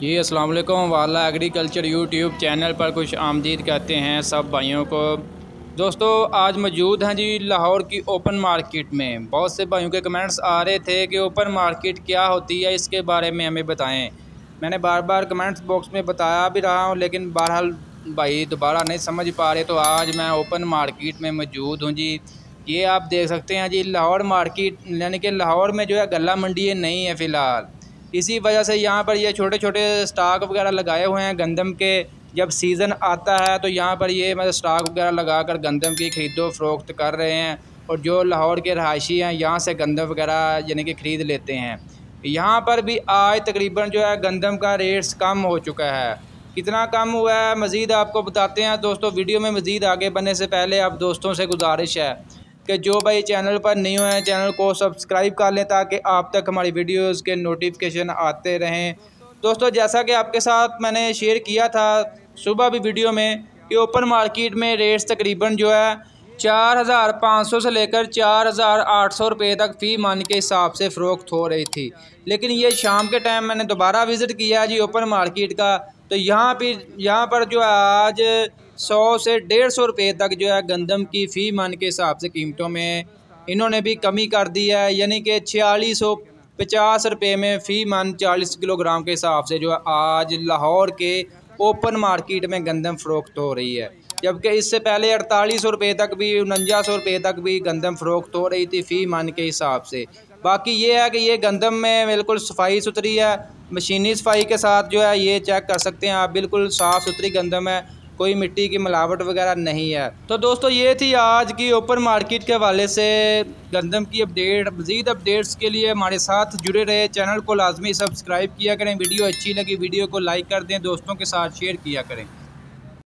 जी अस्सलाम वालेकुम। वाला एग्रीकल्चर यूट्यूब चैनल पर खुश आमदीद कहते हैं सब भाइयों को। दोस्तों आज मौजूद हैं जी लाहौर की ओपन मार्केट में। बहुत से भाइयों के कमेंट्स आ रहे थे कि ओपन मार्केट क्या होती है, इसके बारे में हमें बताएं। मैंने बार बार कमेंट्स बॉक्स में बताया भी रहा हूं, लेकिन बहरहाल भाई दोबारा नहीं समझ पा रहे, तो आज मैं ओपन मार्केट में मौजूद हूँ जी। ये आप देख सकते हैं जी लाहौर मार्केट, यानी कि लाहौर में जो है गला मंडी नहीं है फ़िलहाल। इसी वजह से यहाँ पर ये छोटे छोटे स्टॉक वगैरह लगाए हुए हैं गंदम के। जब सीज़न आता है तो यहाँ पर ये मतलब स्टॉक वगैरह लगाकर गंदम की ख़रीदो फरोख्त कर रहे हैं, और जो लाहौर के रहायशी हैं यहाँ से गंदम वगैरह यानी कि ख़रीद लेते हैं। यहाँ पर भी आज तकरीबन जो है गंदम का रेट्स कम हो चुका है। कितना कम हुआ है मज़ीद आपको बताते हैं दोस्तों। वीडियो में मज़ीद आगे बढ़ने से पहले आप दोस्तों से गुजारिश है कि जो भाई चैनल पर न्यू हैं चैनल को सब्सक्राइब कर लें, ताकि आप तक हमारी वीडियोस के नोटिफिकेशन आते रहें। दोस्तों जैसा कि आपके साथ मैंने शेयर किया था सुबह भी वीडियो में कि ओपन मार्केट में रेट्स तकरीबन जो है 4,500 से लेकर 4,800 रुपये तक फ़ी मन के हिसाब से फ़रोख्त हो रही थी। लेकिन ये शाम के टाइम मैंने दोबारा विज़िट किया जी ओपन मार्केट का, तो यहाँ पर जो है आज 100 से 150 रुपये तक जो है गंदम की फ़ी मन के हिसाब से कीमतों में इन्होंने भी कमी कर दी है। यानी कि 4650 रुपये में फ़ी मन 40 किलोग्राम के हिसाब से जो है आज लाहौर के ओपन मार्केट में गंदम फ़रोख्त हो रही है। जबकि इससे पहले 4800 रुपये तक भी 4900 रुपये तक भी गंदम फ़रोख्त हो रही थी फ़ी मन के हिसाब से। बाकी ये है कि ये गंदम में बिल्कुल सफाई सुथरी है, मशीनी सफाई के साथ जो है ये चेक कर सकते हैं आप, बिल्कुल साफ़ सुथरी गंदम है, कोई मिट्टी की मिलावट वगैरह नहीं है। तो दोस्तों ये थी आज की ओपन मार्केट के हवाले से गंदम की अपडेट। मज़ीद अपडेट्स के लिए हमारे साथ जुड़े रहे, चैनल को लाजमी सब्सक्राइब किया करें। वीडियो अच्छी लगी वीडियो को लाइक कर दें, दोस्तों के साथ शेयर किया करें।